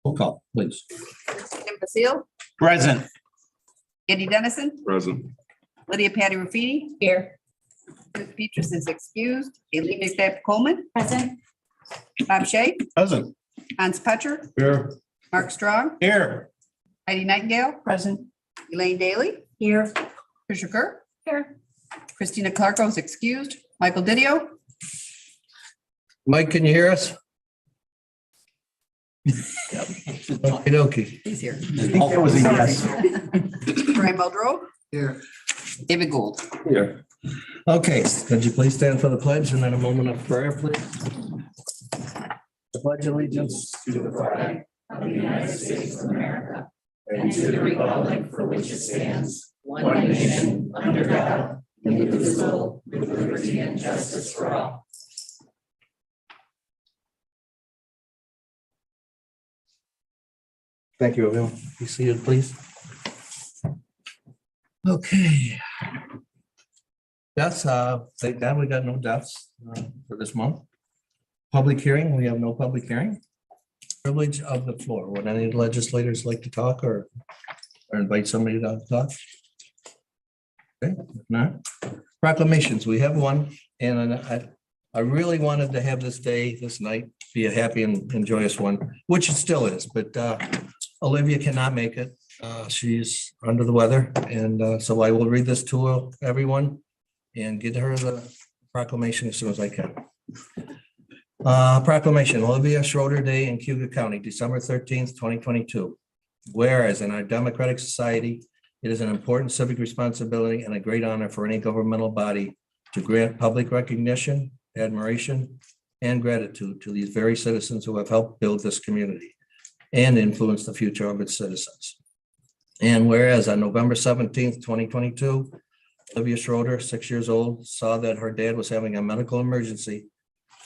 Roll call, please. Tim Basile, Present. Andy Dennison, Present. Lydia Patty Rafiti. Here. Chris Petrus is excused. Aileen McBeth Coleman. Present. Bob Shay, Present. Hans Petcher, Here. Mark Strong, Here. Heidi Nightingale. Present. Elaine Daly. Here. Tricia Kerr. Here. Christina Clarko is excused. Michael Didio. Mike, can you hear us? Okey-dokey. He's here. I think that was a yes. Brian Muldrow. Here. David Gould. Here. Okay, could you please stand for the pledge and then a moment of prayer, please? The pledge allegiance to the flag of the United States of America and to the republic for which it stands, one nation, under God, indivisible, with liberty and justice for all. Thank you, everyone. Be seated, please. Okay. Deaths, thank God we got no deaths for this month. Public hearing, we have no public hearing. Privilege of the floor. Would any legislators like to talk or invite somebody to talk? Okay, if not. Proclamations, we have one, and I really wanted to have this day, this night, be a happy and joyous one, which it still is, but Olivia cannot make it. She's under the weather, and so I will read this to everyone and get her the proclamation as soon as I can. Proclamation, Olivia Schroeder Day in Cayuga County, December 13th, 2022. Whereas in our democratic society, it is an important civic responsibility and a great honor for any governmental body to grant public recognition, admiration, and gratitude to these very citizens who have helped build this community and influence the future of its citizens. And whereas on November 17th, 2022, Olivia Schroeder, 6 years old, saw that her dad was having a medical emergency.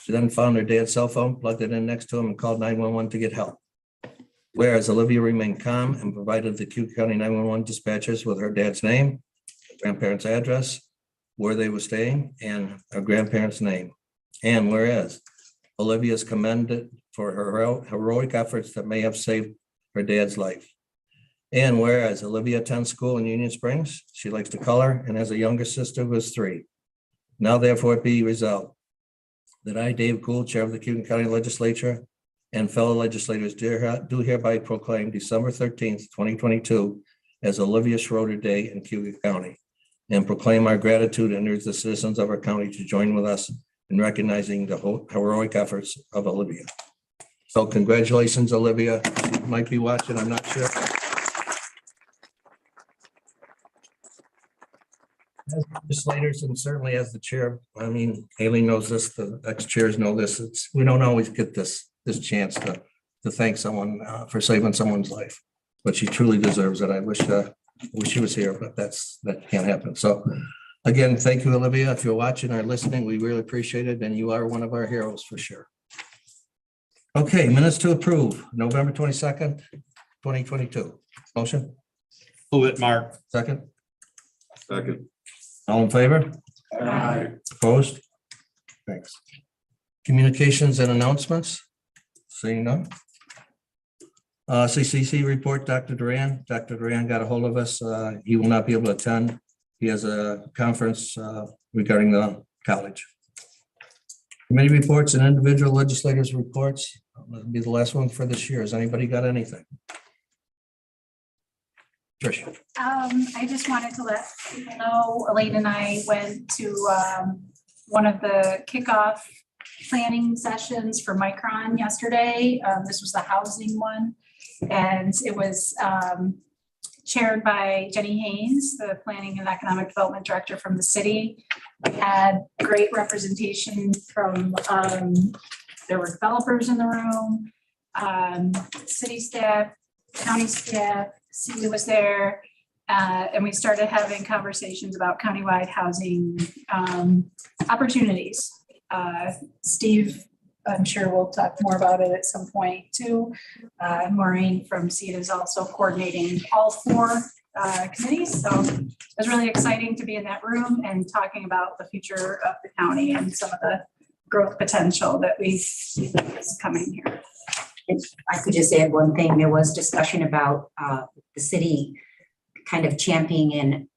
She then found her dad's cell phone, plugged it in next to him, and called 911 to get help. Whereas Olivia remained calm and provided the Cayuga County 911 dispatchers with her dad's name, grandparents' address, where they were staying, and her grandparents' name. And whereas Olivia is commended for her heroic efforts that may have saved her dad's life. And whereas Olivia attends school in Union Springs, she likes to color and has a younger sister who is 3. Now therefore be resolved that I, Dave Gould, Chair of the Cayuga County Legislature, and fellow legislators do hereby proclaim December 13th, 2022 as Olivia Schroeder Day in Cayuga County, and proclaim our gratitude and urge the citizens of our county to join with us in recognizing the heroic efforts of Olivia. So congratulations, Olivia. She might be watching, I'm not sure. As legislators and certainly as the chair, I mean, Haley knows this, the ex-chairs know this. We don't always get this chance to thank someone for saving someone's life, but she truly deserves it. I wish she was here, but that can't happen. So again, thank you, Olivia. If you're watching or listening, we really appreciate it, and you are one of our heroes for sure. Okay, minutes to approve, November 22nd, 2022. Motion? Move it, Mark. Second? Second. All in favor? Aye. Opposed? Thanks. Communications and announcements? Seeing none. CCC report, Dr. Duran. Dr. Duran got a hold of us. He will not be able to attend. He has a conference regarding the college. Committee reports and individual legislators' reports. That'll be the last one for this year. Has anybody got anything? Tricia. I just wanted to let people know, Elaine and I went to one of the kickoff planning sessions for Micron yesterday. This was the housing one, and it was chaired by Jenny Haynes, the Planning and Economic Development Director from the city. We had great representation from, there were developers in the room, city staff, county staff, city was there, and we started having conversations about countywide housing opportunities. Steve, I'm sure we'll talk more about it at some point too. Maureen from CEDA is also coordinating all 4 committees. So it was really exciting to be in that room and talking about the future of the county and some of the growth potential that we see is coming here. I could just add one thing. There was discussion about the city kind of championing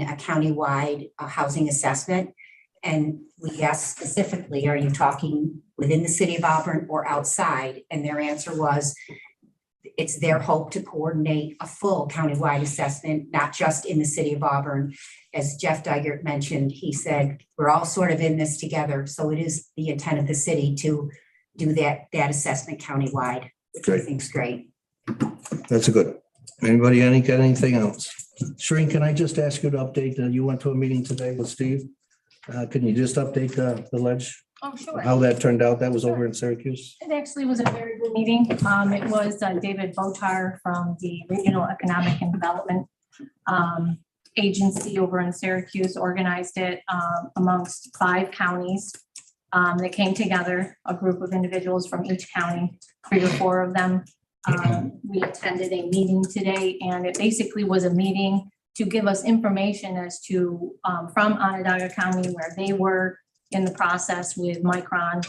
a countywide housing assessment. And we asked specifically, are you talking within the city of Auburn or outside? And their answer was, it's their hope to coordinate a full countywide assessment, not just in the city of Auburn. As Jeff Dygert mentioned, he said, we're all sort of in this together. So it is the intent of the city to do that assessment countywide, which I Great. think is great. That's a good. Anybody, got anything else? Shereen, can I just ask you to update, you went to a meeting today with Steve? Can you just update the ledge, Oh, sure. how that turned out? That was over in Syracuse? It actually was a very good meeting. It was David Botar from the Regional Economic and Development Agency over in Syracuse organized it amongst 5 counties. They came together, a group of individuals from each county, 3 or 4 of them. We attended a meeting today, and it basically was a meeting to give us information as to from Onondaga County, where they were in the process with Micron,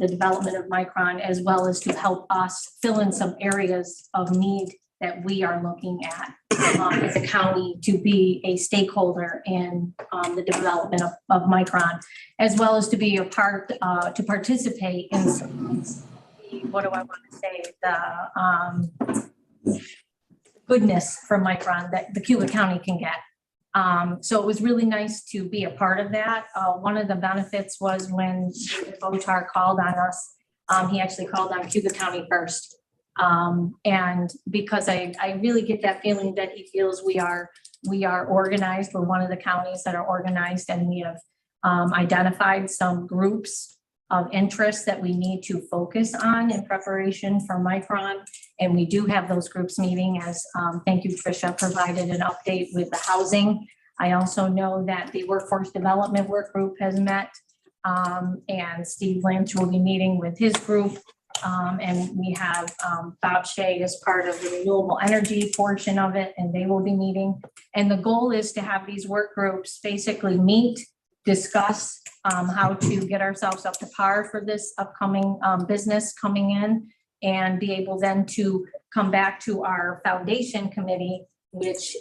the development of Micron, as well as to help us fill in some areas of need that we are looking at as a county to be a stakeholder in the development of Micron, as well as to be a part, to participate in some, what do I want to say, the goodness from Micron that the Cayuga County can get. So it was really nice to be a part of that. One of the benefits was when Botar called on us, he actually called on Cayuga County first. And because I really get that feeling that he feels we are organized. We're one of the counties that are organized, and we have identified some groups of interest that we need to focus on in preparation for Micron. And we do have those groups meeting, as thank you, Tricia, provided an update with the housing. I also know that the workforce development work group has met, and Steve Lynch will be meeting with his group. And we have Bob Shea as part of the renewable energy portion of it, and they will be meeting. And the goal is to have these work groups basically meet, discuss how to get ourselves up to par for this upcoming business coming in, and be able then to come back to our foundation committee, which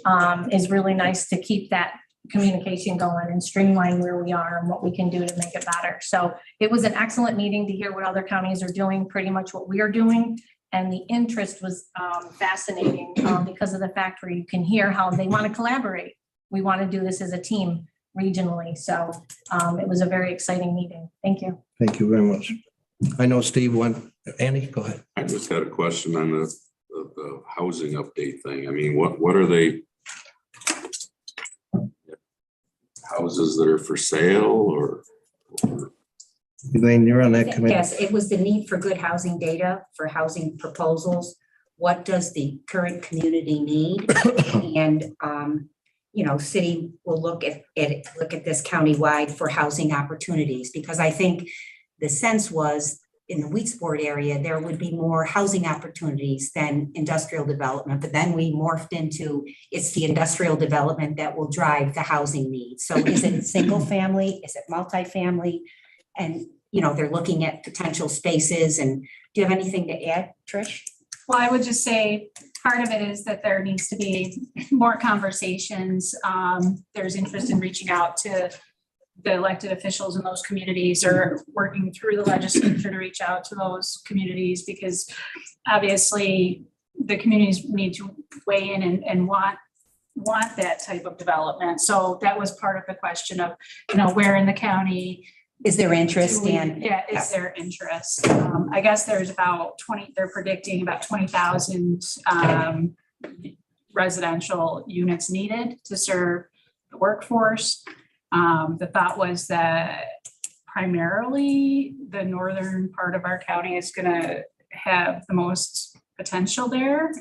is really nice to keep that communication going and streamline where we are and what we can do to make it better. So it was an excellent meeting to hear what other counties are doing, pretty much what we are doing. And the interest was fascinating because of the fact where you can hear how they want to collaborate. We want to do this as a team regionally. So it was a very exciting meeting. Thank you. Thank you very much. I know Steve went. Andy, go ahead. I just had a question on the housing update thing. I mean, what are they? Houses that are for sale or? Elaine, you're on that committee. Yes, it was the need for good housing data for housing proposals. What does the current community need? And, you know, city will look at this countywide for housing opportunities, because I think the sense was in the Weedsport area, there would be more housing opportunities than industrial development, but then we morphed into it's the industrial development that will drive the housing needs. So is it single family? Is it multifamily? And, you know, they're looking at potential spaces. And do you have anything to add, Trish? Well, I would just say part of it is that there needs to be more conversations. There's interest in reaching out to the elected officials in those communities, or working through the legislature to reach out to those communities, because obviously the communities need to weigh in and want that type of development. So that was part of the question of, you know, where in the county Is there interest in? Yeah, is there interest? I guess there's about 20, they're predicting about 20,000 residential units needed to serve the workforce. The thought was that primarily the northern part of our county is going to have the most potential there,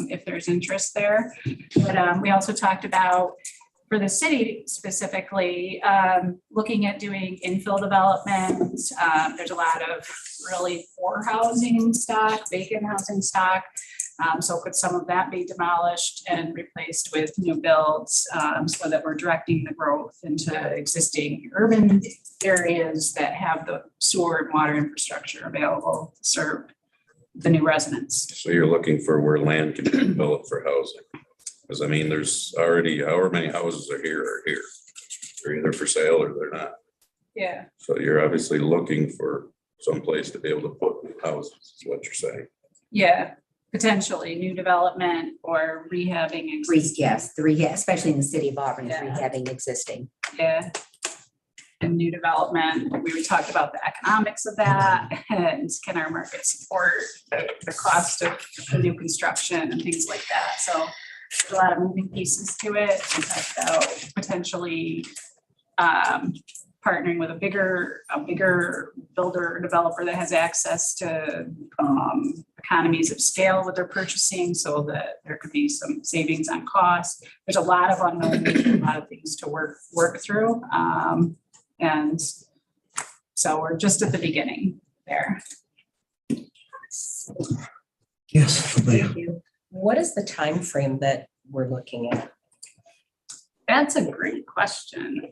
if there's interest there. But we also talked about, for the city specifically, looking at doing infill development. There's a lot of really poor housing stock, vacant housing stock. So could some of that be demolished and replaced with new builds, so that we're directing the growth into existing urban areas that have the sewer and water infrastructure available to serve the new residents. So you're looking for where land can be developed for housing. Because I mean, there's already, however many houses are here. They're either for sale or they're not. Yeah. So you're obviously looking for someplace to be able to put houses, is what you're saying. Yeah, potentially new development or rehabbing. Yes, the rehab, especially in the city of Auburn, is Yeah. rehabbing existing. Yeah. And new development, we talked about the economics of that and can our market support the cost of the new construction and things like that. So there's a lot of moving pieces to it. We talked about potentially partnering with a bigger builder or developer that has access to economies of scale with their purchasing so that there could be some savings on costs. There's a lot of unknowns, a lot of things to work through. And so we're just at the beginning there. Yes. Leah. Thank you. What is the time frame that we're looking at? That's a great question.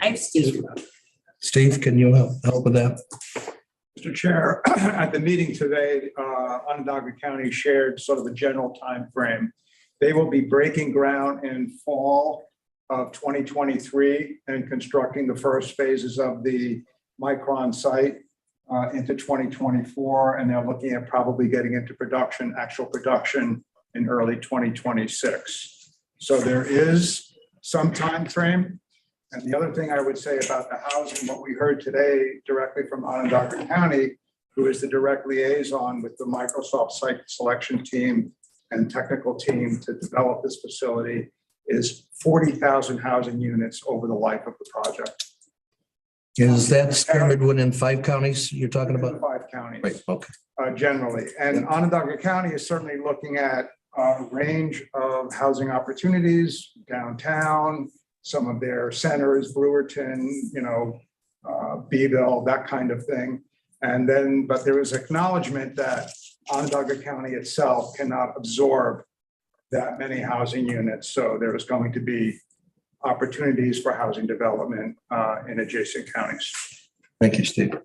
Steve, can you help with that? Mr. Chair, at the meeting today, Onondaga County shared sort of a general time frame. They will be breaking ground in fall of 2023 and constructing the first phases of the Micron site into 2024. And they're looking at probably getting into production, actual production in early 2026. So there is some time frame. And the other thing I would say about the housing, what we heard today directly from Onondaga County, who is the direct liaison with the Microsoft site selection team and technical team to develop this facility, is 40,000 housing units over the life of the project. Is that scattered within 5 counties you're talking about? 5 counties. Right, okay. Generally. And Onondaga County is certainly looking at a range of housing opportunities downtown, some of their centers, Brewerton, Beeville, that kind of thing. And then, but there is acknowledgement that Onondaga County itself cannot absorb that many housing units. So there is going to be opportunities for housing development in adjacent counties. Thank you, Steve.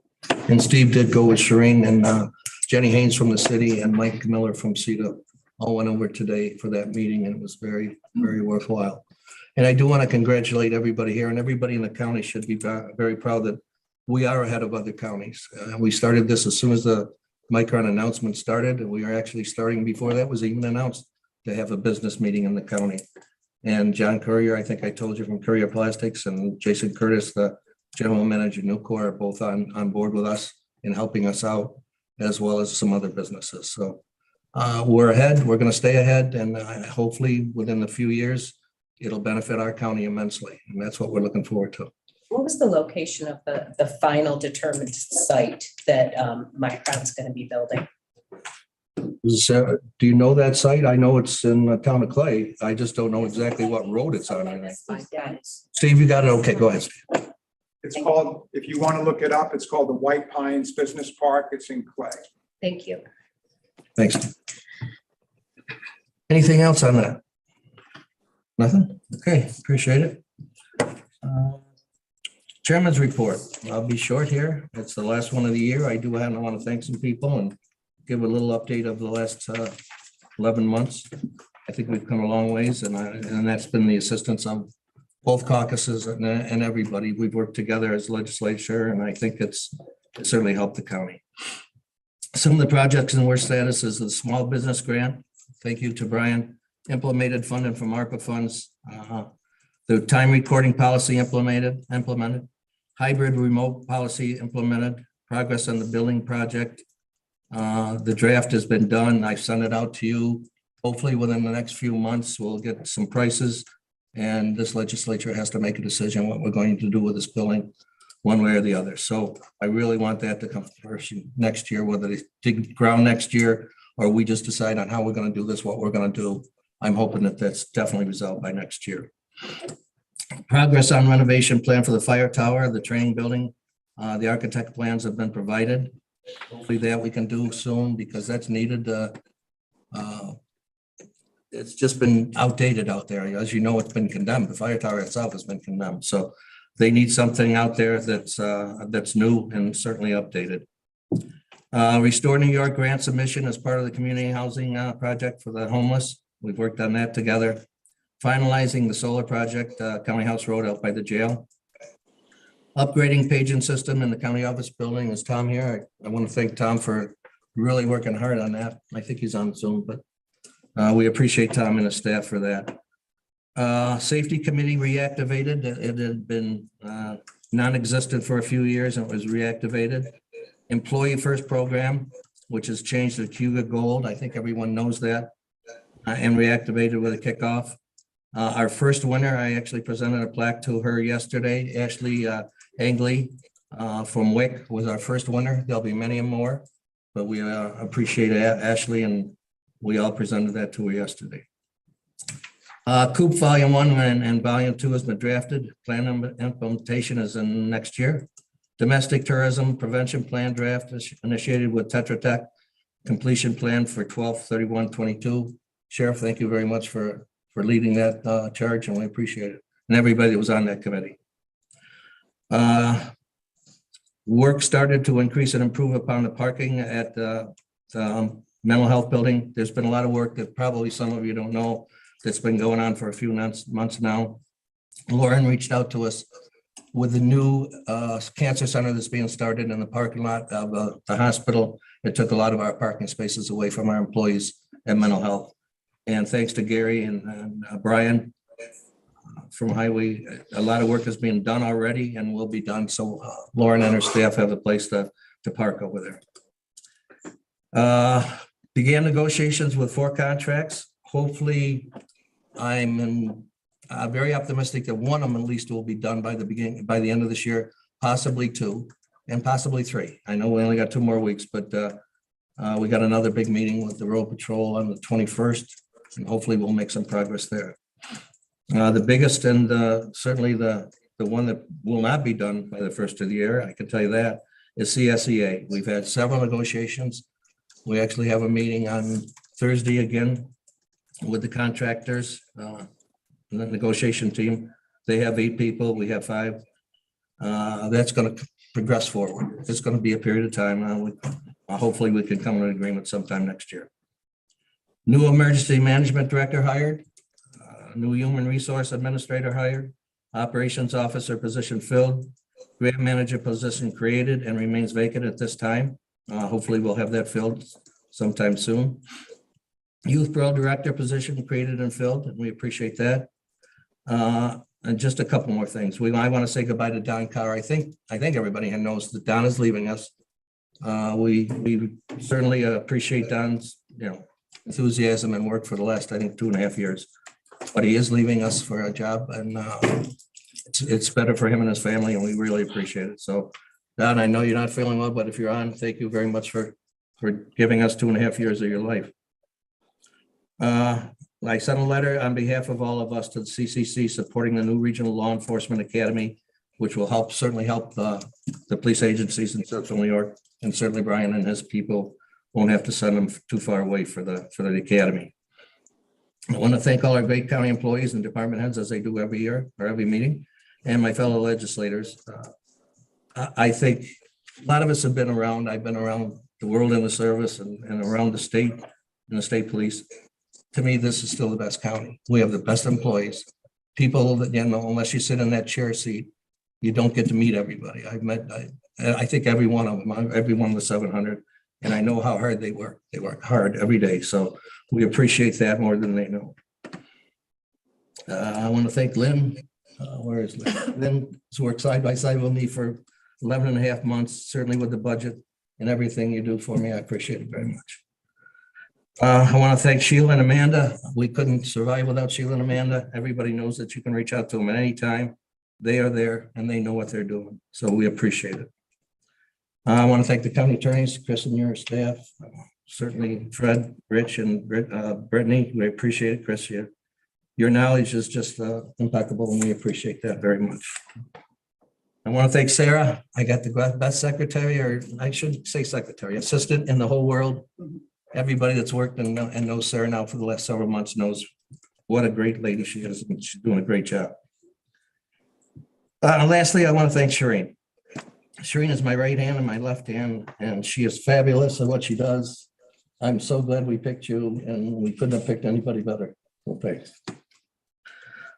And Steve did go with Shireen and Jenny Haynes from the city and Mike Miller from CETA. All went over today for that meeting and it was very, very worthwhile. And I do want to congratulate everybody here, and everybody in the county should be very proud that we are ahead of other counties. We started this as soon as the Micron announcement started, and we are actually starting before that was even announced to have a business meeting in the county. And John Courier, I think I told you, from Courier Plastics, and Jason Curtis, the general manager, Nucor, are both on board with us in helping us out, as well as some other businesses. So we're ahead. We're going to stay ahead, and hopefully within a few years, it'll benefit our county immensely. And that's what we're looking forward to. What was the location of the final determined site that Micron's going to be building? Do you know that site? I know it's in the town of Clay. I just don't know exactly what road it's on. Steve, you got it? Okay, go ahead, Steve. It's called, if you want to look it up, it's called the White Pines Business Park. It's in Clay. Thank you. Thanks. Anything else on that? Nothing? Okay, appreciate it. Chairman's report. I'll be short here. It's the last one of the year. I want to thank some people and give a little update of the last 11 months. I think we've come a long ways, and that's been the assistance of both caucuses and everybody. We've worked together as legislature, and I think it certainly helped the county. Some of the projects in worst status is the small business grant. Thank you to Brian. Implemented funding from ARPA funds. The time recording policy implemented. Hybrid remote policy implemented. Progress on the building project. The draft has been done. I've sent it out to you. Hopefully within the next few months, we'll get some prices. And this legislature has to make a decision what we're going to do with this building, one way or the other. So I really want that to come first next year, whether they dig ground next year or we just decide on how we're going to do this, what we're going to do. I'm hoping that that's definitely resolved by next year. Progress on renovation plan for the fire tower, the training building. The architect plans have been provided. Hopefully that we can do soon because that's needed. It's just been outdated out there. As you know, it's been condemned. The fire tower itself has been condemned. So they need something out there that's new and certainly updated. Restore New York grant submission as part of the community housing project for the homeless. We've worked on that together. Finalizing the solar project, County House Road out by the jail. Upgrading paging system in the county office building. Is Tom here? I want to thank Tom for really working hard on that. I think he's on Zoom, but we appreciate Tom and his staff for that. Safety committee reactivated. It had been non-existent for a few years and it was reactivated. Employee First Program, which has changed to Cayuga Gold. I think everyone knows that. And reactivated with a kickoff. Our first winner, I actually presented a plaque to her yesterday. Ashley Angley from WIC was our first winner. There'll be many more, but we appreciate Ashley and we all presented that to her yesterday. COOP Volume 1 and Volume 2 has been drafted. Plan implementation is in next year. Domestic Tourism Prevention Plan draft is initiated with Tetra Tech. Completion plan for 12/31/22. Sheriff, thank you very much for leading that charge, and we appreciate it. And everybody that was on that committee. Work started to increase and improve upon the parking at the mental health building. There's been a lot of work that probably some of you don't know that's been going on for a few months now. Lauren reached out to us with the new cancer center that's being started in the parking lot of the hospital. It took a lot of our parking spaces away from our employees at mental health. And thanks to Gary and Brian from Highway, a lot of work is being done already and will be done. So Lauren and her staff have a place to park over there. Began negotiations with 4 contracts. Hopefully, I'm very optimistic that one of them at least will be done by the end of this year, possibly 2 and possibly 3. I know we only got 2 more weeks, but we got another big meeting with the road patrol on the 21st, and hopefully we'll make some progress there. The biggest and certainly the one that will not be done by the first of the year, I can tell you that, is CSEA. We've had several negotiations. We actually have a meeting on Thursday again with the contractors, the negotiation team. They have 8 people, we have 5. That's going to progress forward. It's going to be a period of time. Hopefully we can come to an agreement sometime next year. New emergency management director hired. New human resource administrator hired. Operations officer position filled. Grant manager position created and remains vacant at this time. Hopefully we'll have that filled sometime soon. Youth Bureau Director position created and filled, and we appreciate that. And just a couple more things. I want to say goodbye to Don Carr. I think everybody knows that Don is leaving us. We certainly appreciate Don's enthusiasm and work for the last, I think, 2.5 years. But he is leaving us for a job, and it's better for him and his family, and we really appreciate it. So, Don, I know you're not feeling well, but if you're on, thank you very much for giving us 2.5 years of your life. I sent a letter on behalf of all of us to the CCC supporting the new Regional Law Enforcement Academy, which will certainly help the police agencies in Central New York, and certainly Brian and his people won't have to send them too far away for the academy. I want to thank all our great county employees and department heads, as they do every year or every meeting, and my fellow legislators. I think a lot of us have been around. I've been around the world in the service and around the state and the state police. To me, this is still the best county. We have the best employees. People that, unless you sit in that chair seat, you don't get to meet everybody. I think every one of them, every one of the 700, and I know how hard they work. They work hard every day. So we appreciate that more than they know. I want to thank Lynn. Where is Lynn? Lynn's worked side by side with me for 11.5 months, certainly with the budget and everything you do for me. I appreciate it very much. I want to thank Sheila and Amanda. We couldn't survive without Sheila and Amanda. Everybody knows that you can reach out to them at any time. They are there and they know what they're doing. So we appreciate it. I want to thank the county attorneys, Chris and your staff, certainly Fred, Rich, and Brittany. We appreciate it, Chris. Your knowledge is just impeccable, and we appreciate that very much. I want to thank Sarah. I got the best secretary, or I should say secretary, assistant in the whole world. Everybody that's worked and knows Sarah now for the last several months knows what a great lady she is, and she's doing a great job. Lastly, I want to thank Shireen. Shereen is my right hand and my left hand, and she is fabulous at what she does. I'm so glad we picked you, and we couldn't have picked anybody better. Well, thanks.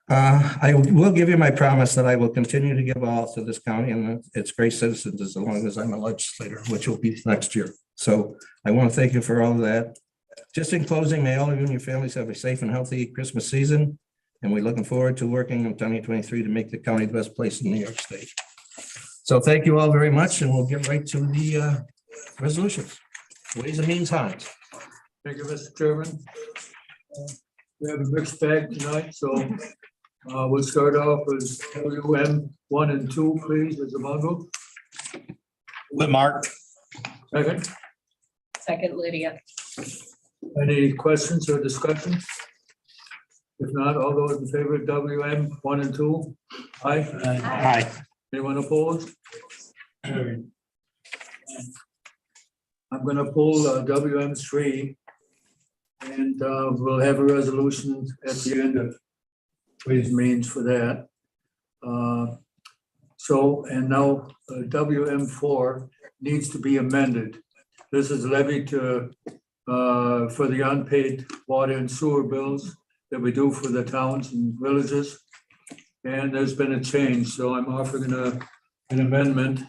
I will give you my promise that I will continue to give all to this county and its great citizens as long as I'm a legislator, which will be next year. So I want to thank you for all of that. Just in closing, may all of you and your families have a safe and healthy Christmas season. And we're looking forward to working in 2023 to make the county the best place in New York State. So thank you all very much, and we'll get right to the resolutions. Ways and Means Hans. Thank you, Mr. Chairman. We have a mixed bag tonight, so we'll start off with WM 1 and 2, please, as a bundle. With Mark. Second, Second, Lydia. any questions or discussion? If not, all those in favor of WM 1 and 2? Aye. Aye. Anyone opposed? Carried. I'm gonna pull WM 3. And we'll have a resolution at the end of Ways and Means for that. So, and now WM 4 needs to be amended. This is levied to, for the unpaid water and sewer bills that we do for the towns and villages. And there's been a change, so I'm offering an amendment.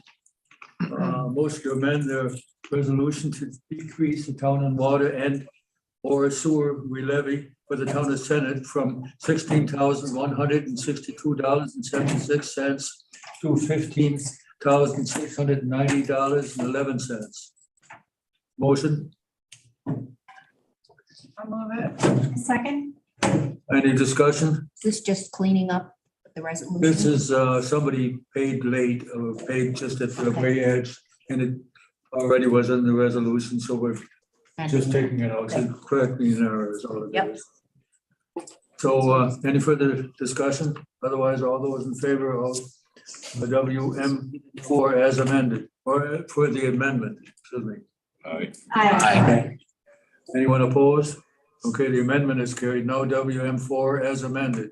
Motion to amend the resolution to decrease the town and water and or sewer levy for the town of Senate from $16,162.76 to $15,690.11. Motion, I'll move it. Second? any discussion? Is this just cleaning up the resolution? This is somebody paid late or paid just at the very edge, and it already was in the resolution, so we're just taking it out, so correct me in error is all it Yep. is. So any further discussion? Otherwise, all those in favor of the WM 4 as amended, or for the amendment, excuse me. Aye. Anyone opposed? Okay, the amendment is carried. Now WM 4 as amended.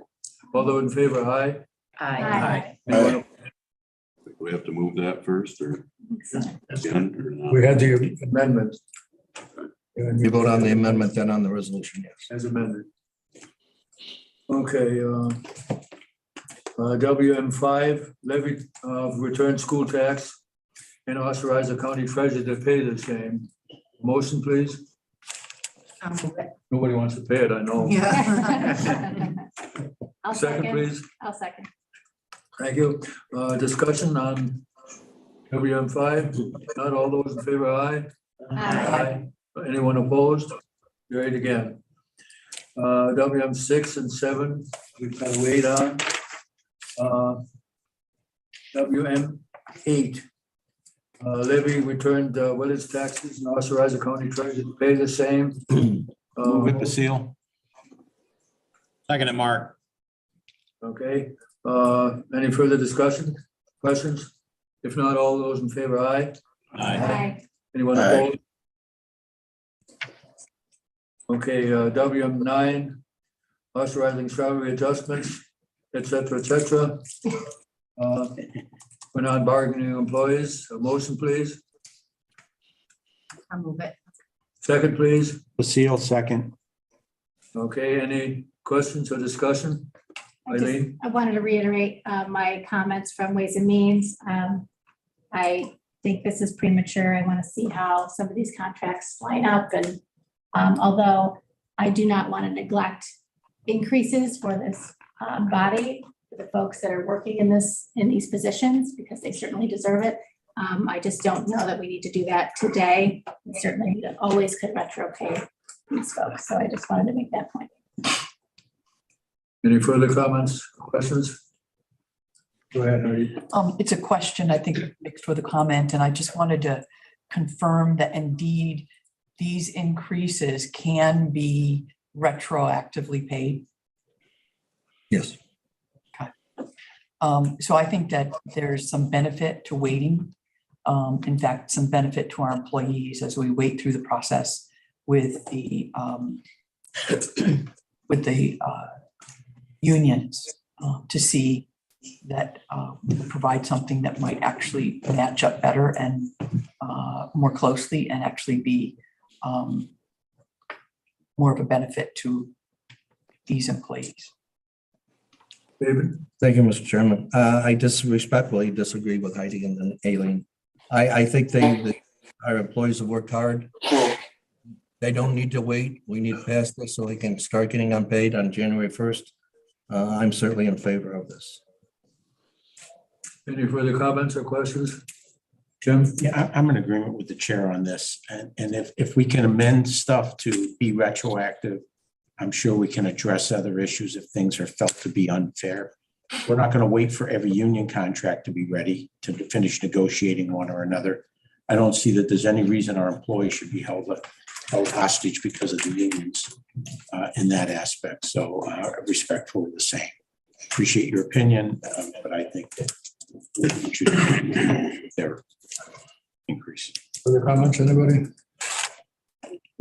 All those in favor, aye? Aye. Anyone We have to move that first or again or not? We had the amendment. You vote on the amendment, then on the resolution, yes. As amended. Okay, WM 5, levy of return school tax and authorize the county treasurer to pay the same. Motion, please. I'll move it. Nobody wants to pay it, I know. I'll Second, please. I'll second. Thank you. Discussion on WM 5. Not all those in favor, aye? Aye. Anyone opposed? Carried again. WM 6 and 7, we've got to wait on. WM 8. Levy returned village taxes and authorize the county treasurer to pay the same. Move it to seal. Second it, Mark. Okay, any further discussion, questions? If not, all those in favor, aye? Aye. Anyone Aye. opposed? Okay, WM 9, authorizing salary adjustments, et cetera, for non-bargaining employees. A motion, please. I'll move it. Second, please. The seal, second. Okay, any questions or discussion? Eileen? I wanted to reiterate my comments from Ways and Means. I think this is premature. I want to see how some of these contracts line up. And although I do not want to neglect increases for this body, for the folks that are working in these positions, because they certainly deserve it. I just don't know that we need to do that today. We certainly always could retro pay these folks. So I just wanted to make that point. Any further comments, questions? Go ahead, Artie. It's a question, I think, mixed with a comment, and I just wanted to confirm that indeed these increases can be retroactively paid. Yes. So I think that there's some benefit to waiting. In fact, some benefit to our employees as we wait through the process with the unions to see that will provide something that might actually match up better and more closely and actually be more of a benefit to these employees. David? Thank you, Mr. Chairman. I respectfully disagree with Heidi and Aileen. I think our employees have worked hard. They don't need to wait. We need to pass this so they can start getting unpaid on January 1st. I'm certainly in favor of this. Any further comments or questions? Jim? Yeah, I'm in agreement with the chair on this. And if we can amend stuff to be retroactive, I'm sure we can address other issues if things are felt to be unfair. We're not going to wait for every union contract to be ready to finish negotiating one or another. I don't see that there's any reason our employees should be held hostage because of the unions in that aspect. So respectfully the same. Appreciate your opinion, but I think that we should their increase. Further comments, anybody?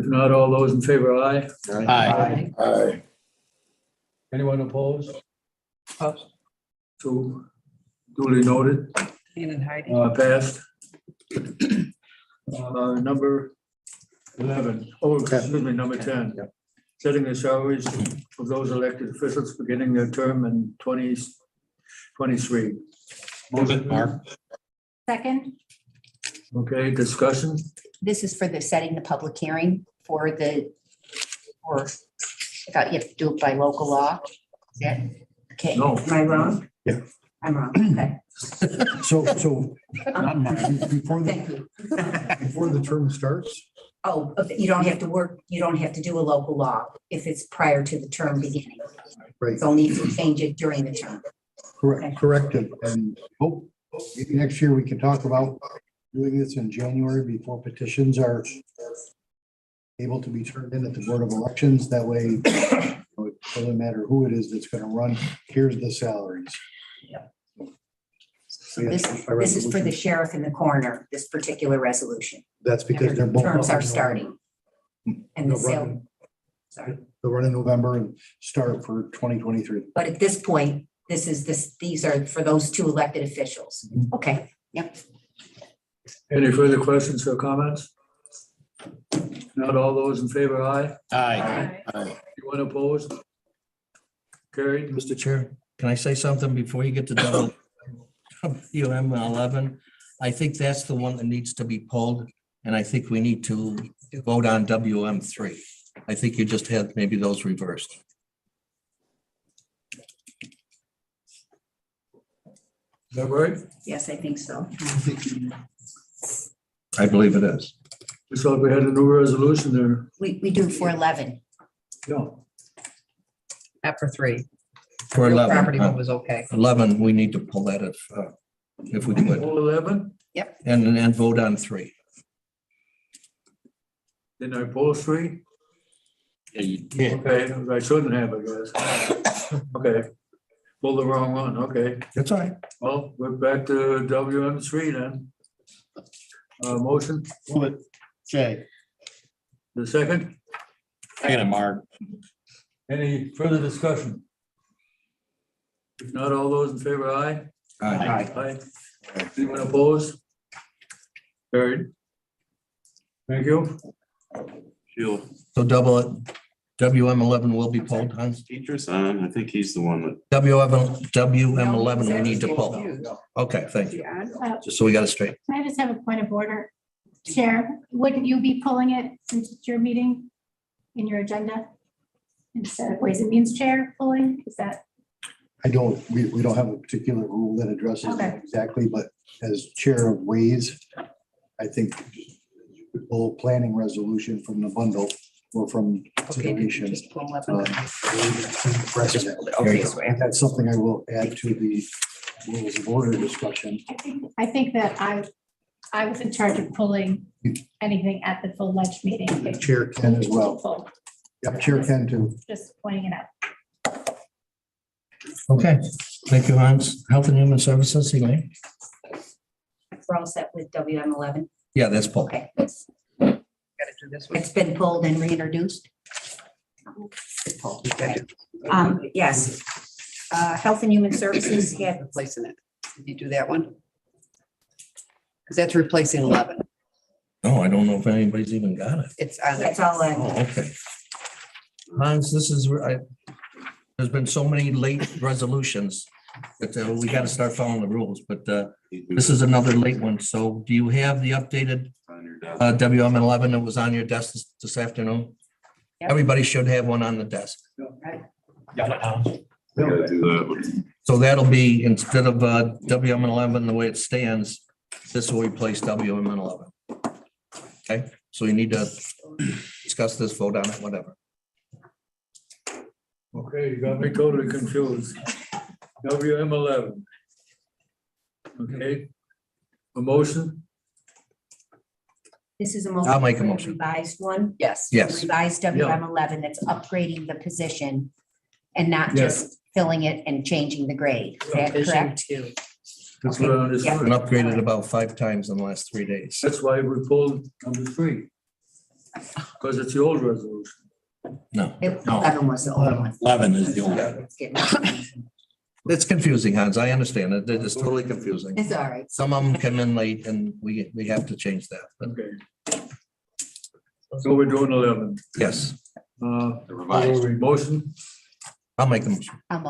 If not, all those in favor, aye. Aye. Aye. Anyone opposed? So duly noted, Ian and Heidi. passed. Number 11, excuse me, number 10. Setting the salaries of those elected officials beginning their term in 2023. Move it, Mark. Second, Okay, discussion? This is for the setting the public hearing for I thought you have to do it by local law. Is that, okay, No. am I wrong? Yeah. I'm wrong, okay. So Not mine. Thank you. before the term starts, Oh, you don't have to you don't have to do a local law if it's prior to the term beginning. right, It's only if you change it during the term. Correct. And hope maybe next year we can talk about doing this in January before petitions are able to be turned in at the Board of Elections. That way, it doesn't matter who it is that's going to run, here's the salaries. So this is for the sheriff and the coroner, this particular resolution. That's because they're both. Terms are starting. And the sale, sorry. They'll run in November and start for 2023. But at this point, these are for those two elected officials. Okay, yep. Any further questions or comments? Not all those in favor, aye. Aye. Anyone opposed? Carried. Mr. Chair, can I say something before you get to double WM 11? I think that's the one that needs to be pulled, and I think we need to vote on WM 3. I think you just had maybe those reversed. Is that right? Yes, I think so. I believe it is. We thought we had a new resolution there. We do for 11. No. Not for 3. For Real 11. Property one was okay. 11, we need to pull that if we could, All 11? and vote on 3. Didn't I post 3? Yeah, you did. Okay, I shouldn't have, I guess. Okay. Pulled the wrong one, okay. That's all right. Well, we're back to WM3 then. Motion, Move it, Jay. the second. Second, Mark. Any further discussion? If not, all those in favor, aye. Aye. Anyone opposed? Carried. Thank you. Sheila, So WM 11 will be pulled, Hans. Teacher's on, I think he's the one that, WM 11 we need to pull. Okay, thank you. Just so we got it straight. can I just have a point of order? Chair, wouldn't you be pulling it since it's your meeting in your agenda? Instead of Ways and Means Chair pulling, is that? We don't have a particular rule that addresses Okay. that exactly, but as chair of Ways, I think the whole planning resolution from the bundle or from consideration. Just pull 11. Precedent. Okay, so And that's something I will add to the rules of order discussion. I think that I was in charge of pulling anything at the full ledge meeting. The chair can as well. Full, Yep, chair can too. just pointing it out. Okay, thank you, Hans. Health and Human Services, Elaine? We're all set with WM 11. Yeah, that's pulled. Okay, Got to do this one. it's been pulled and reintroduced. Yes. Health and Human Services had, Replacing it. Did you do that one? Because that's replacing 11. No, I don't know if anybody's even got it. It's on there. that's all in. Oh, okay. Hans, this is, there's been so many late resolutions that we got to start following the rules, but this is another late one. So do you have the updated WM 11 that was on your desk this afternoon? Yep. Everybody should have one on the desk. Got it, Hans? We gotta do that one. So that'll be, instead of WM 11, the way it stands, this will replace WM 11. Okay, so you need to discuss this, vote on it, whatever. Okay, you got me totally confused. WM 11. Okay. A motion? This is a motion. I'll make a for the motion. Revised one. Yes. Yes, Revised WM 11 that's upgrading the position and not Yeah. just filling it and changing the grade. Is that Vision correct? 2. That's what I been understood. upgraded about 5 times in the last 3 days. That's why we pulled number 3. Because it's the old resolution. No, 11 was the old one. 11 is the only. It's getting- it's confusing, Hans. I understand it. It's totally confusing. It's all right. Some of them come in late and we have to change that. But Okay. So we're doing 11. yes, The revised. What are we, motion? I'll make the motion. I'll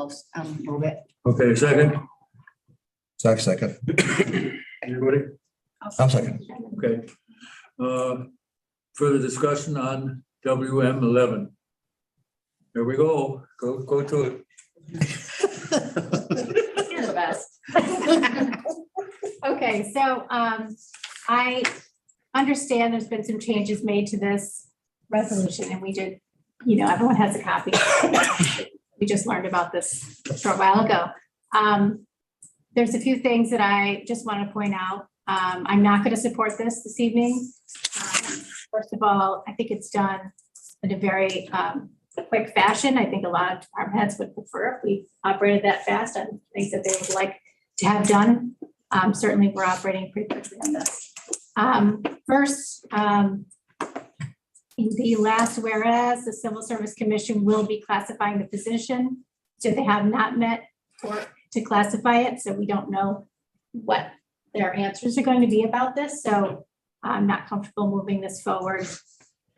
move it. Okay, second. Second. Anybody? I'll second. Okay. Further discussion on WM 11. Here we go. Go to it. You're the best. Okay, so I understand there's been some changes made to this resolution and we did, everyone has a copy. We just learned about this a short while ago. There's a few things that I just want to point out. I'm not going to support this evening. First of all, I think it's done in a very quick fashion. I think a lot of department heads would prefer if we operated that fast on things that they would like to have done. Certainly, we're operating pretty quickly on this. First, in the last whereas, the Civil Service Commission will be classifying the position. So they have not met to classify it, so we don't know what their answers are going to be about this. So I'm not comfortable moving this forward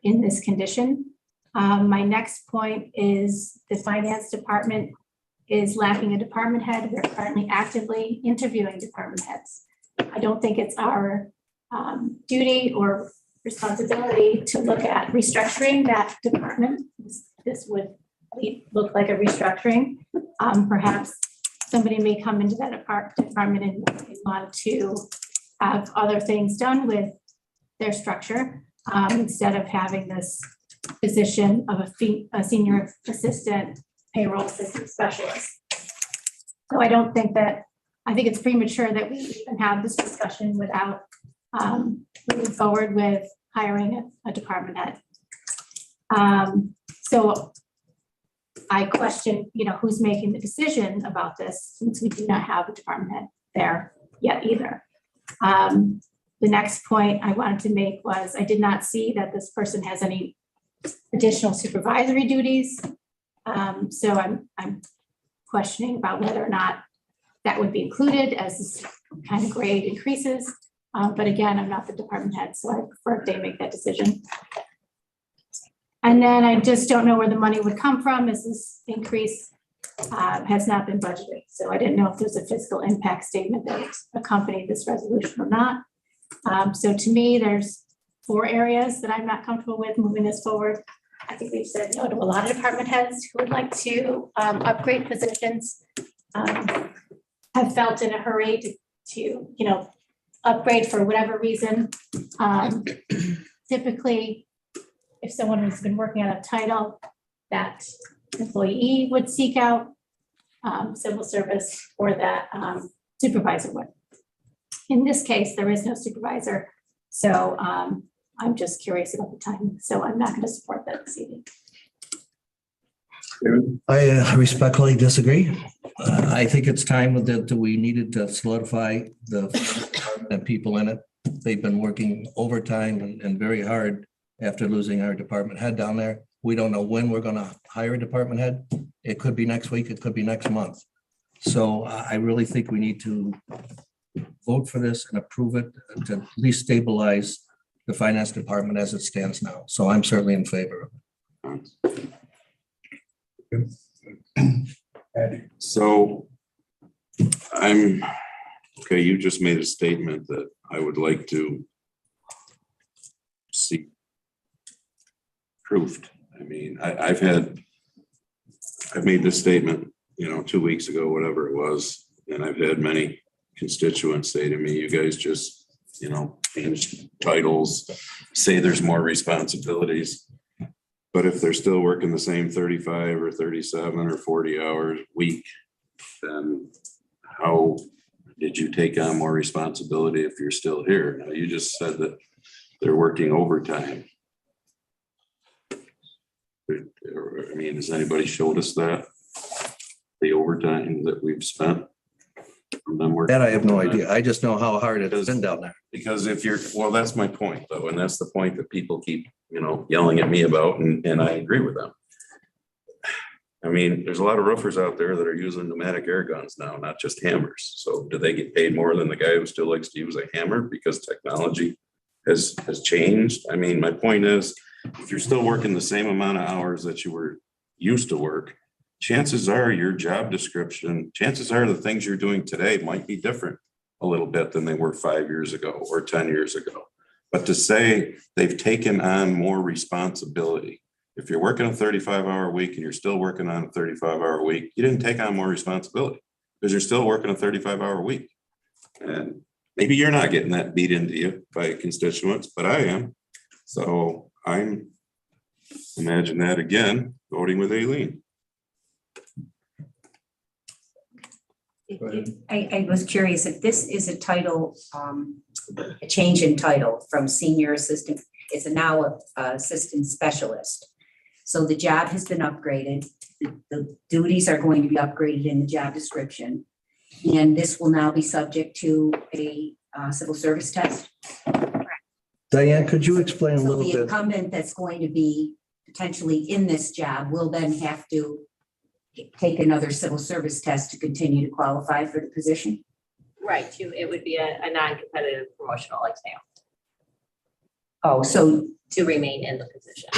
in this condition. My next point is the finance department is lacking a department head. We're currently actively interviewing department heads. I don't think it's our duty or responsibility to look at restructuring that department. This would look like a restructuring. Perhaps somebody may come into that department and want to have other things done with their structure instead of having this position of a senior assistant payroll assistant specialist. So I think it's premature that we even have this discussion without moving forward with hiring a department head. So I question, who's making the decision about this since we do not have a department head there yet either. The next point I wanted to make was I did not see that this person has any additional supervisory duties. So I'm questioning about whether or not that would be included as this kind of grade increases. But again, I'm not the department head, so I prefer if they make that decision. And then I just don't know where the money would come from as this increase has not been budgeted. So I didn't know if there's a fiscal impact statement that would accompany this resolution or not. So to me, there's 4 areas that I'm not comfortable with moving this forward. I think we've said no to a lot of department heads who would like to upgrade positions, have felt in a hurry to upgrade for whatever reason. Typically, if someone has been working on a title, that employee would seek out civil service or that supervisor would. In this case, there is no supervisor. So I'm just curious about the timing. So I'm not going to support that this evening. I respectfully disagree. I think it's time that we needed to solidify the people in it. They've been working overtime and very hard after losing our department head down there. We don't know when we're going to hire a department head. It could be next week, it could be next month. So I really think we need to vote for this and approve it to at least stabilize the finance department as it stands now. So I'm certainly in favor of it. So okay, you just made a statement that I would like to see proofed. I mean, I've made this statement, 2 weeks ago, whatever it was, and I've had many constituents say to me, you guys just, change titles, say there's more responsibilities. But if they're still working the same 35 or 37 or 40 hours a week, then how did you take on more responsibility if you're still here? Now, you just said that they're working overtime. I mean, has anybody showed us that? The overtime that we've spent? from them working That I have no overtime? idea. I just know how hard it's been down there. Because well, that's my point though. And that's the point that people keep, yelling at me about, and I agree with them. I mean, there's a lot of roofers out there that are using pneumatic air guns now, not just hammers. So do they get paid more than the guy who still likes to use a hammer because technology has changed? I mean, my point is, if you're still working the same amount of hours that you were used to work, chances are your job description, chances are the things you're doing today might be different a little bit than they were 5 years ago or 10 years ago. But to say they've taken on more responsibility, if you're working a 35-hour week and you're still working on a 35-hour week, you didn't take on more responsibility because you're still working a 35-hour week. And maybe you're not getting that beat into you by constituents, but I am. So I'm, imagine that again, voting with Aileen. I was curious if this is a title, a change in title from senior assistant, it's now a assistant specialist. So the job has been upgraded. The duties are going to be upgraded in the job description. And this will now be subject to a civil service test. Diane, could you explain a So little the bit? incumbent that's going to be potentially in this job will then have to take another civil service test to continue to qualify for the position? Right, it would be a non-competitive promotional exam Oh, so to remain in the position.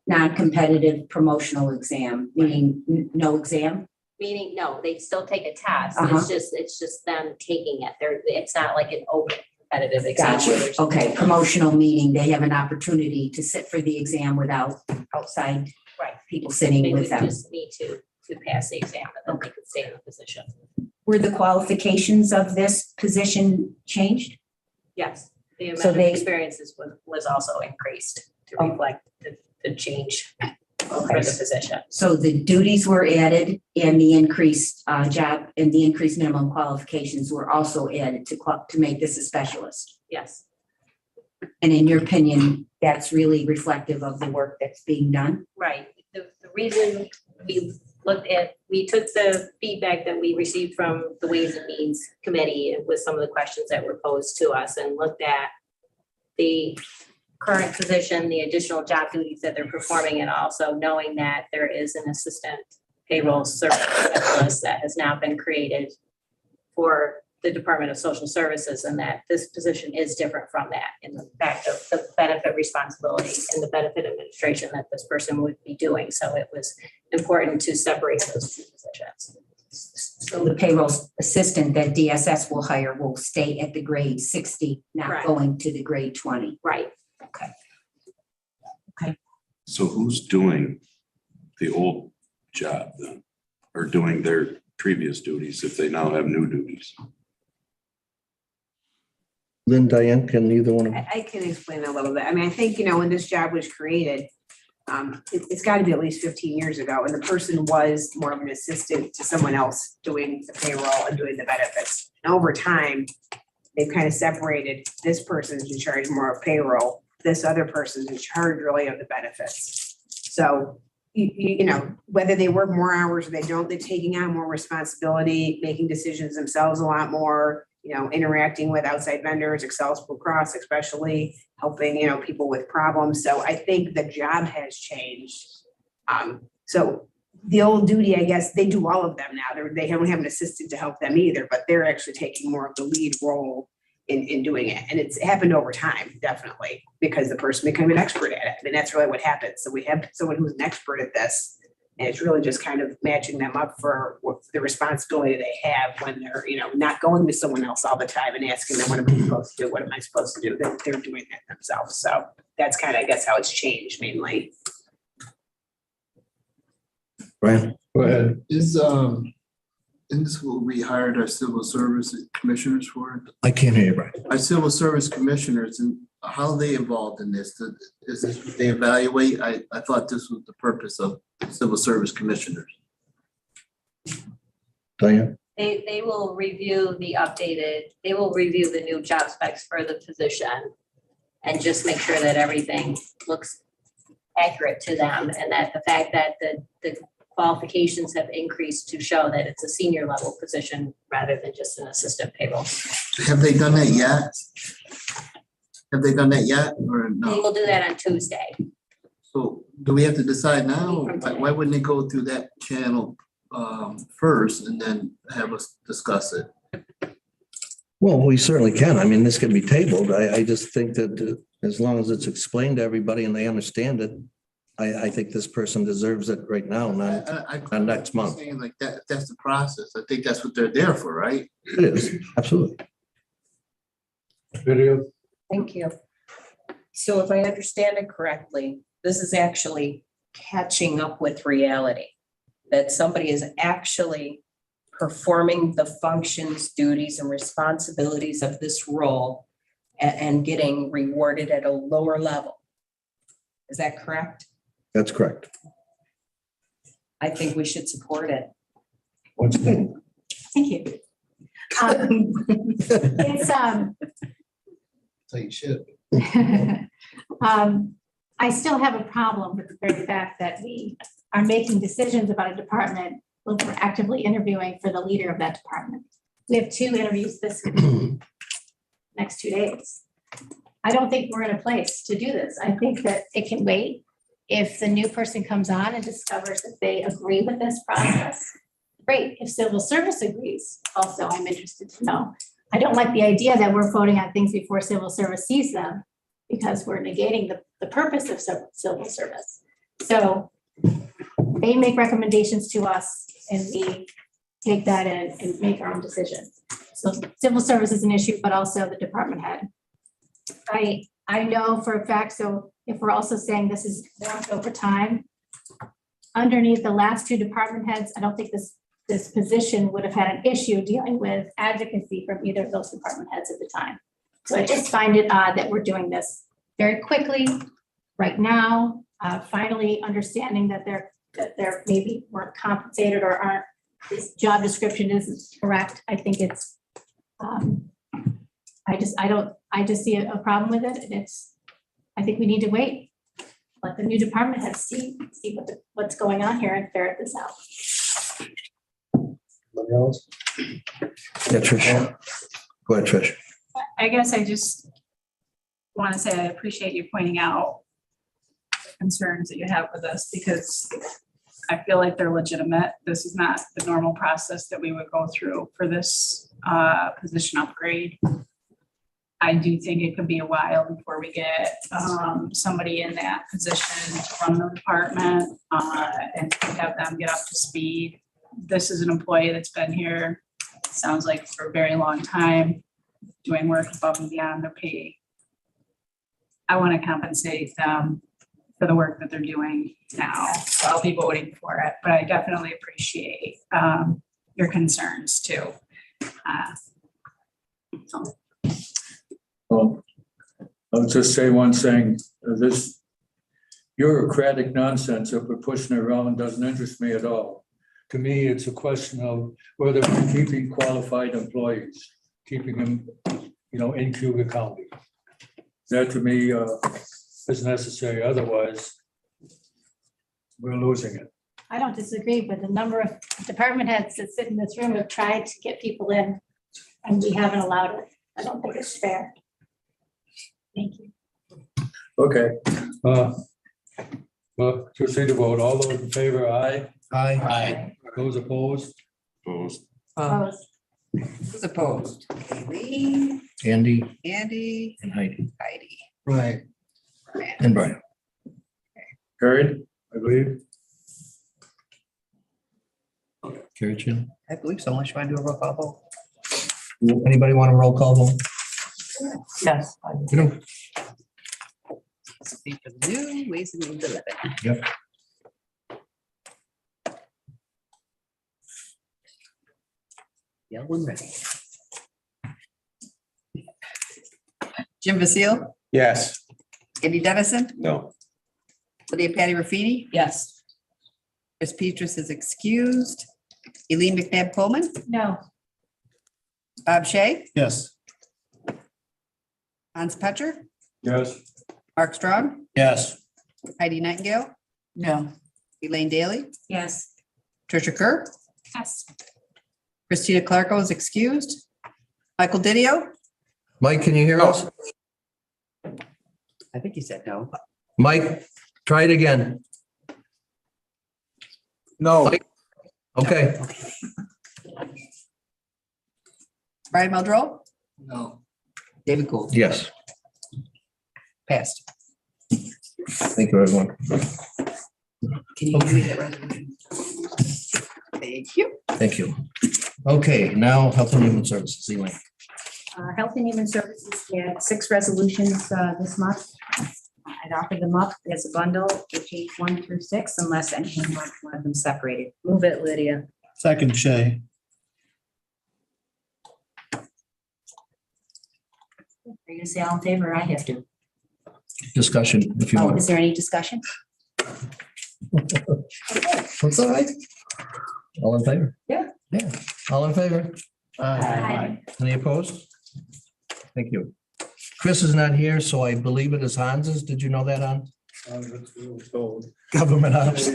non-competitive promotional exam, meaning no exam? Meaning, no, they still take a test. Uh-huh. It's just them taking it. It's not like an open competitive exam. where Gotcha. there's- Okay, promotional meaning they have an opportunity to sit for the exam without outside Right. people They sitting would with them. just need to pass the exam and then they could stay in the position. Were the qualifications of this position changed? Yes, the So amount of they- experiences was also increased to Oh. reflect the change for Okay. the position. So the duties were added and the increased job and the increased minimum qualifications were also added to make this a specialist. Yes, And in your opinion, that's really reflective of the work that's being done? right. The reason we took the feedback that we received from the Ways and Means Committee with some of the questions that were posed to us and looked at the current position, the additional job duties that they're performing, and also knowing that there is an assistant payroll service specialist that has now been created for the Department of Social Services, and that this position is different from that in the fact of the benefit responsibility and the benefit administration that this person would be doing. So it was important to separate those two positions. So the payroll assistant that DSS will hire will stay at the grade 60, not Correct. going to the grade 20. Right. So who's doing the old job then? Or doing their previous duties if they now have new duties? Lynn, Diane, can either one of them? I can explain a little bit. I mean, I think, when this job was created, it's got to be at least 15 years ago, and the person was more of an assistant to someone else doing the payroll and doing the benefits. And over time, they've kind of separated, this person's in charge more of payroll, this other person's in charge really of the benefits. So, whether they work more hours or they don't, they're taking on more responsibility, making decisions themselves a lot more, interacting with outside vendors, Excel, Blue Cross, especially helping, people with problems. So I think the job has changed. So the old duty, I guess, they do all of them now. They don't have an assistant to help them either, but they're actually taking more of the lead role in doing it. And it's happened over time, definitely, because the person became an expert at it. I mean, that's really what happens. So we have someone who's an expert at this. And it's really just kind of matching them up for what the responsibility they have when they're, not going to someone else all the time and asking them, what am I supposed to do? What am I supposed to do? They're doing that themselves. So that's kind of, I guess, how it's changed mainly. Brian? Go ahead. Isn't this what we hired our civil service commissioners for? I can't hear you, Brian. Our civil service commissioners, and how are they involved in this? Is this what they evaluate? I thought this was the purpose of civil service commissioners. Diane? They will review they will review the new job specs for the position and just make sure that everything looks accurate to them, and that the fact that the qualifications have increased to show that it's a senior level position rather than just an assistant payroll. Have they done that yet? Have they done that yet or They no? will do that on Tuesday. So do we have to decide now? Why wouldn't they go through that channel first and then have us discuss it? Well, we certainly can. I mean, this can be tabled. I just think that as long as it's explained to everybody and they understand it, I think this person deserves it right now, not next month. Saying like that, that's the process. I think that's what they're there for, right? It is, absolutely. Video. Thank you. So if I understand it correctly, this is actually catching up with reality. That somebody is actually performing the functions, duties, and responsibilities of this role and getting rewarded at a lower level. Is that correct? That's correct. I think we should support it. What's that? Thank you. It's, So you should. I still have a problem with the very fact that we are making decisions about a department when we're actively interviewing for the leader of that department. We have 2 interviews this next 2 days. I don't think we're in a place to do this. I think that it can wait. If the new person comes on and discovers that they agree with this process, great. If civil service agrees, also, I'm interested to know. I don't like the idea that we're voting on things before civil service sees them because we're negating the purpose of civil service. So they make recommendations to us and we take that in and make our own decisions. So civil service is an issue, but also the department head. I know for a fact, so if we're also saying this is warranted over time, underneath the last 2 department heads, I don't think this position would have had an issue dealing with advocacy from either of those department heads at the time. So I just find it odd that we're doing this very quickly, right now, finally understanding that they're maybe weren't compensated or aren't, this job description isn't correct. I think it's, I just see a problem with it, and I think we need to wait. Let the new department heads see what's going on here and ferret this out. Anybody else? Yeah, Trish. Go ahead, Trish. I guess I just want to say I appreciate you pointing out the concerns that you have with us, because I feel like they're legitimate. This is not the normal process that we would go through for this position upgrade. I do think it could be a while before we get somebody in that position to run the department and to have them get up to speed. This is an employee that's been here, sounds like, for a very long time, doing work above and beyond their pay. I want to compensate them for the work that they're doing now. So I'll be voting for it, but I definitely appreciate your concerns too. Well, I'll just say one thing, this bureaucratic nonsense that we're pushing around doesn't interest me at all. To me, it's a question of whether we're keeping qualified employees, keeping them, in Cayuga County. That to me is necessary, otherwise we're losing it. I don't disagree, but the number of department heads that sit in this room have tried to get people in and we haven't allowed it. I don't think it's fair. Thank you. Okay. Well, proceed to vote. All those in favor, aye. Aye. Those opposed? Opposed. Who's opposed? Lee, Andy Andy, and Heidi Heidi. Right. and Brian. Carried, I believe. Carrie Chin. I believe so, unless you want to do a roll call vote. Anybody want a roll call vote? Yes. You know, Speak for the new Ways and Means 11. Yep. Yell when ready. Jim Vasile, Yes. Andy Dennison, No. Lydia Patty Rafini, Yes. Chris Petrus is excused. Eileen McNabb Coleman, No. Bob Shay, Yes. Hans Petcher, Yes. Mark Strong, Yes. Heidi Nightingale, No. Elaine Daly, Yes. Tricia Kerr, Yes. Christina Clarko is excused. Michael Didio, Mike, can you hear us? I think he said no. Mike, try it again. No. Okay. Brian Muldrow, No. David Gould, Yes. passed. Thank you, everyone. Can you read that resolution? Thank you. Thank you. Okay, now Health and Human Services, Elaine. Health and Human Services had 6 resolutions this month. I'd offer them up as a bundle, which each 1 through 6, unless anyone wants one of them separated. Move it, Lydia. Second, Shay. Are you gonna say all in favor? I have to. Discussion, if you Oh, want. is there any discussion? That's all right. All in favor? Yeah. Yeah, all in favor? Aye. Any opposed? Thank you. Chris is not here, so I believe it is Hans's. Did you know that, Hans? That's what I was told. Government ops.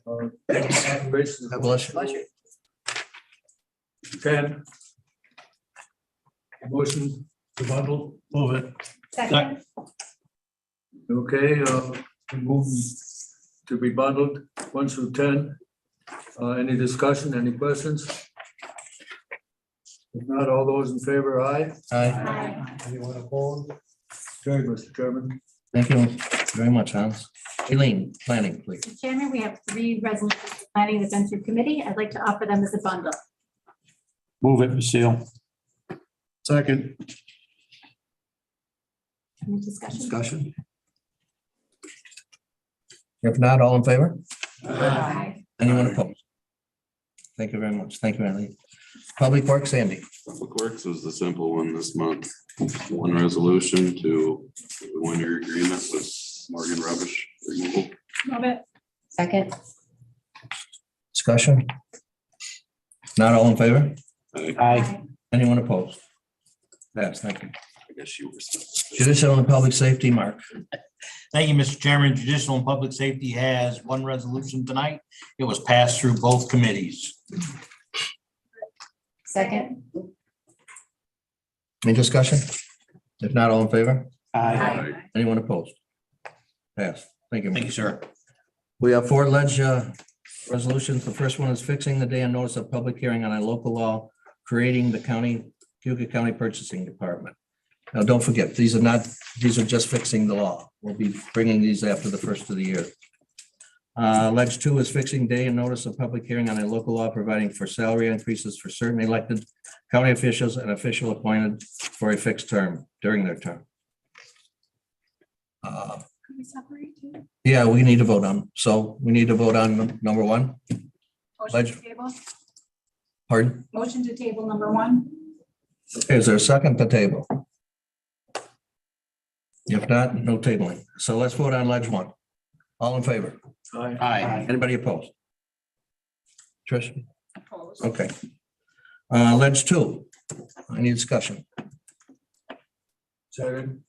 Operations. God bless you. Ken. Motion to bundle. Move it. Second. Okay, move to be bundled 1 through 10. Any discussion, any questions? If not, all those in favor, aye. Aye. Anyone opposed? Carried, Mr. Chairman. Thank you very much, Hans. Eileen, planning, please. Mr. Chairman, we have 3 resolutions for planning that's been through committee. I'd like to offer them as a bundle. Move it, Lucille. Second. Any discussion? Discussion? If not, all in favor? Aye. Anyone opposed? Thank you very much. Thank you, Eileen. Public Works, Sandy. Public Works was the simple one this month. One resolution to the 1-year agreement with Morgan Rubbish Removal. Move it. Second. Discussion? Not all in favor? Aye. Anyone opposed? Yes, thank you. I guess you were. Judicial and Public Safety, Mark. Thank you, Mr. Chairman. Judicial and Public Safety has 1 resolution tonight. It was passed through both committees. Second. Any discussion? If not, all in favor? Aye. Anyone opposed? Pass. Thank you. Thank you, sir. We have 4 resolutions. The first one is fixing the day and notice of public hearing on a local law, creating the Cayuga County Purchasing Department. Now, don't forget, these are just fixing the law. We'll be bringing these after the first of the year. Ledge 2 is fixing day and notice of public hearing on a local law providing for salary increases for certain elected county officials and official appointed for a fixed term during their term. Can we separate two? Yeah, we need to vote on. So we need to vote on number 1. Motion to table. Pardon? Motion to table number 1. Is there a second to table? If not, no tabling. So let's vote on ledge 1. All in favor? Aye. Anybody opposed? Trish? Opposed. Okay. Ledge 2. Any discussion? Second.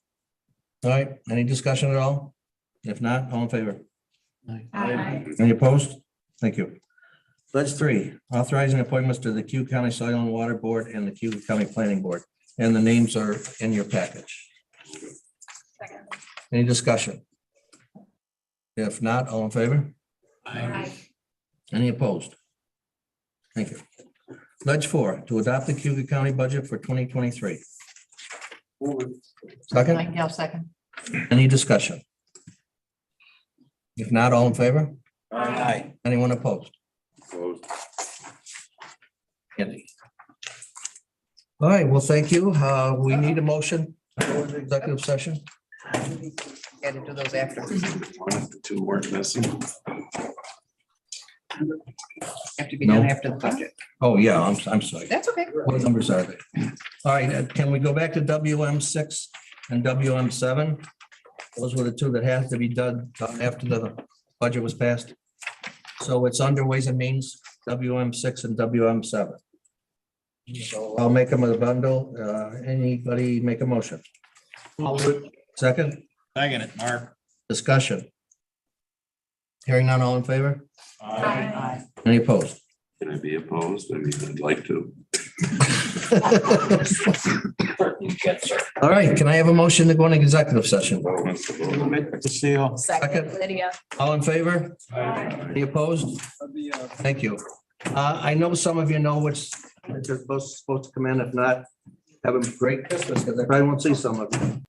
All right, any discussion at all? If not, all in favor? Aye. Any opposed? Thank you. Ledge 3, authorizing appointments to the Cayuga County Soil and Water Board and the Cayuga County Planning Board. And the names are in your package. Second. Any discussion? If not, all in favor? Any opposed? Thank you. Ledge 4, to adopt the Cayuga County budget for 2023. Second, Yeah, second. any discussion? If not, all in favor? Aye. Anyone opposed? Opposed. Andy. All right, well, thank you. We need a motion for the executive session. Got to do those after. One of the two weren't missing. Have to be done No. after the budget. Oh, yeah, I'm sorry. That's okay. What numbers are they? All right, can we go back to WM6 and WM7? Those were the two that had to be done after the budget was passed. So it's under Ways and Means, WM6 and WM7. So I'll make them a bundle. Anybody make a motion? Second, Second it, Mark. discussion. Hearing none, all in favor? Aye. Any opposed? Can I be opposed? I mean, I'd like to. All right, can I have a motion to go into executive session? Lucille. Second. Lydia. All in favor? Any opposed? Thank you. I know some of you know what's, they're supposed to come in. If not, have a great Christmas because I probably won't see some of you.